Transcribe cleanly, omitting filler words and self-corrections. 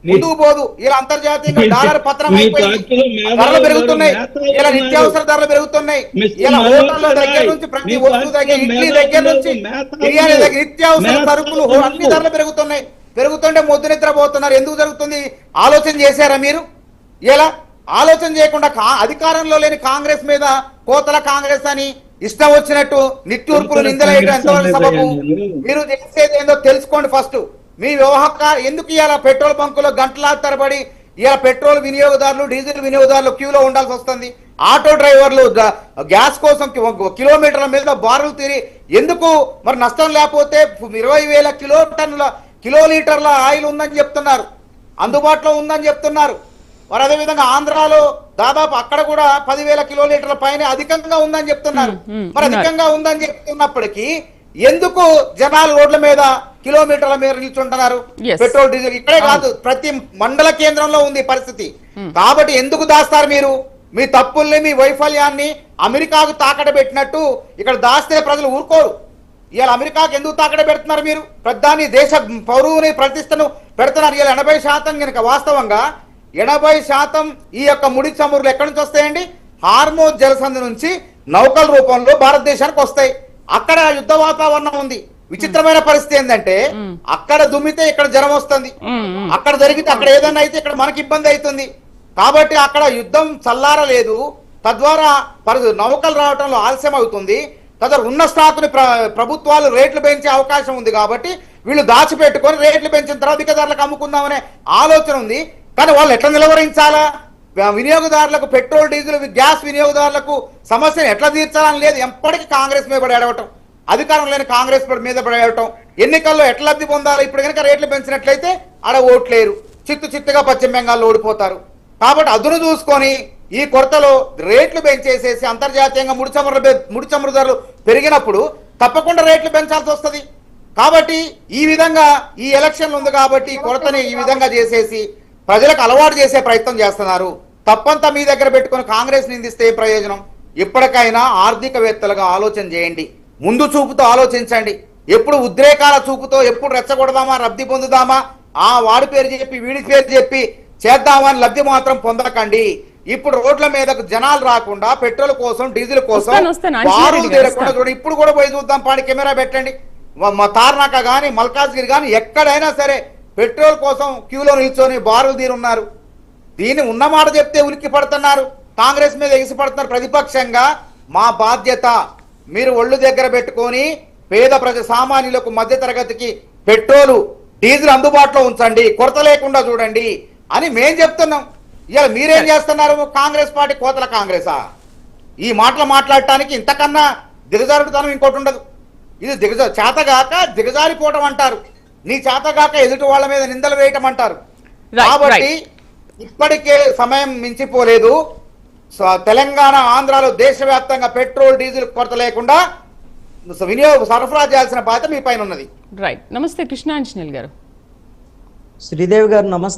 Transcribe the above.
ముందుకు పోదు. ఇలా అంతర్జాతీయంగా డాలర్ పత్రం అయిపోయింది, ధరలు పెరుగుతున్నాయి, ఇలా నిత్యావసర ధరలు పెరుగుతున్నాయి, ఇలా హోటళ్ల దగ్గర నుంచి ప్రతి వస్తువు దగ్గర, ఇడ్లీ దగ్గర నుంచి బిర్యానీ దగ్గర నిత్యావసర సరుకులు అన్ని ధరలు పెరుగుతున్నాయి. పెరుగుతుంటే మొద్దు నిద్రపోతున్నారు. ఎందుకు జరుగుతుంది? ఆలోచన చేశారా మీరు? ఇలా ఆలోచన చేయకుండా అధికారంలో లేని కాంగ్రెస్ మీద కోతల కాంగ్రెస్ అని ఇష్టం వచ్చినట్టు నిట్టూర్పులు నిందలేయడం ఎంతవరకు సబబు? మీరు చేసేది ఏందో తెలుసుకోండి ఫస్ట్. మీ వ్యవహారం ఎందుకు ఇవాళ పెట్రోల్ బంకులో గంటల తరబడి ఇవాళ పెట్రోల్ వినియోగదారులు, డీజిల్ వినియోగదారులు క్యూలో ఉండాల్సి వస్తుంది. ఆటో డ్రైవర్లు గ్యాస్ కోసం కిలోమీటర్ల మీద బారులు తీరి ఎందుకు? మరి నష్టం లేకపోతే 20,000 కిలోలీటర్ల ఆయిల్ ఉందని చెప్తున్నారు, అందుబాటులో ఉందని చెప్తున్నారు. మరి అదేవిధంగా ఆంధ్రాలో దాదాపు అక్కడ కూడా 10,000 కిలోలీటర్ల పైన అధికంగా ఉందని చెప్తున్నారు. మరి అధికంగా ఉందని చెప్తున్నప్పటికీ ఎందుకు జనాలు రోడ్ల మీద కిలోమీటర్ల మీద నిల్చుంటున్నారు? పెట్రోల్ డీజిల్ ఇక్కడే కాదు, ప్రతి మండల కేంద్రంలో ఉంది పరిస్థితి. కాబట్టి ఎందుకు దాస్తారు మీరు? మీ తప్పుల్ని, మీ వైఫల్యాన్ని అమెరికాకు తాకట పెట్టినట్టు ఇక్కడ దాస్తే ప్రజలు ఊరుకోరు. ఇవాళ అమెరికాకు ఎందుకు తాకట పెడుతున్నారు మీరు? ప్రధాని దేశ పౌరుని ప్రతిష్టను పెడుతున్నారు. ఇవాళ 80% కనుక వాస్తవంగా 80% ఈ యొక్క ముడి చమురులు ఎక్కడి నుంచి వస్తాయండి? హార్మోజ్ జలసంధి నుంచి నౌకల రూపంలో భారతదేశానికి వస్తాయి. అక్కడ యుద్ధ వాతావరణం ఉంది. విచిత్రమైన పరిస్థితి ఏంటంటే అక్కడ దుమ్మితే ఇక్కడ జ్వరం వస్తుంది, అక్కడ జరిగితే అక్కడ ఏదైనా అయితే ఇక్కడ మనకి ఇబ్బంది అవుతుంది. కాబట్టి అక్కడ యుద్ధం చల్లారలేదు, తద్వారా నౌకలు రావడంలో ఆలస్యం అవుతుంది. తద్వారా ఉన్న స్టాకుని ప్రభుత్వాలు రేట్లు పెంచే అవకాశం ఉంది. కాబట్టి వీళ్ళు దాచిపెట్టుకొని రేట్లు పెంచిన తర్వాత అధిక ధరలకు అమ్ముకుందామనే ఆలోచన ఉంది. కానీ వాళ్ళు ఎట్లా నిలవరించాలా? వినియోగదారులకు, పెట్రోల్ డీజిల్ గ్యాస్ వినియోగదారులకు సమస్యను ఎట్లా తీర్చాలని లేదు. ఎప్పటికీ కాంగ్రెస్ మీద పడి ఏడవటం, అధికారం లేని కాంగ్రెస్ మీద పడి ఏడవటం. ఎన్నికల్లో ఎట్లా లబ్ధి పొందాలి? ఇప్పుడు కనుక రేట్లు పెంచినట్లయితే ఆడ ఓట్లేరు, చిత్తుగా పశ్చిమ బెంగాల్లో ఓడిపోతారు. కాబట్టి అదును చూసుకొని ఈ కొరతలో రేట్లు పెంచేసేసి అంతర్జాతీయంగా ముడి చమురు ధరలు పెరిగినప్పుడు తప్పకుండా రేట్లు పెంచాల్సి వస్తుంది. కాబట్టి ఈ విధంగా ఈ ఎలక్షన్లు ఉంది కాబట్టి ఈ కొరతని ఈ విధంగా చేసేసి ప్రజలకు అలవాటు చేసే ప్రయత్నం చేస్తున్నారు. తప్పంతా మీ దగ్గర పెట్టుకుని కాంగ్రెస్ నిందిస్తే ఏం ప్రయోజనం? ఇప్పటికైనా ఆర్థికవేత్తలుగా ఆలోచన చేయండి, ముందు చూపుతో ఆలోచించండి. ఎప్పుడు ఉద్రేకాల చూపుతో, ఎప్పుడు రెచ్చగొడదామా, లబ్ధి పొందుదామా, ఆ వాడి పేరు చెప్పి వీడి పేరు చెప్పి చేద్దామని లబ్ధి మాత్రం పొందకండి. ఇప్పుడు రోడ్ల మీదకు జనాలు రాకుండా పెట్రోల్ కోసం, డీజిల్ కోసం బారులు తీరకుండా చూడండి. ఇప్పుడు కూడా పోయి చూద్దాం, పాడి కెమెరా పెట్టండి. తార్నాక గాని, మల్కాజ్గిరి గాని ఎక్కడైనా సరే పెట్రోల్ కోసం క్యూలో నిల్చొని బారులు తీరున్నారు. దీన్ని ఉన్నమాట చెప్తే ఉలిక్కి పడుతున్నారు, కాంగ్రెస్ మీద ఎగిసిపడుతున్నారు. ప్రతిపక్షంగా మా బాధ్యత మీరు ఒళ్ళు దగ్గర పెట్టుకొని పేద సామాన్యులకు, మధ్య తరగతికి పెట్రోలు, డీజిల్ అందుబాటులో ఉంచండి, కొరత లేకుండా చూడండి అని మేం చెప్తున్నాం. ఇవాళ మీరేం చేస్తున్నారు? కాంగ్రెస్ పార్టీ కోతల కాంగ్రెసా? ఈ మాటలు మాట్లాడటానికి ఇంతకన్నా దిగజారుడుతనం ఇంకోటి ఉండదు. ఇది చేతగాక దిగజారిపోవటం అంటారు, నీ చేతగాక ఎదుటి వాళ్ళ మీద నిందలు వేయటం అంటారు. కాబట్టి ఇప్పటికే సమయం మించిపోలేదు. తెలంగాణ, ఆంధ్రాలో దేశవ్యాప్తంగా పెట్రోల్, డీజిల్ కొరత లేకుండా సరఫరా చేయాల్సిన బాధ్యత మీ పైన ఉన్నది. రైట్. నమస్తే కృష్ణాంజనేయులు గారు. శ్రీదేవి గారు నమస్తే.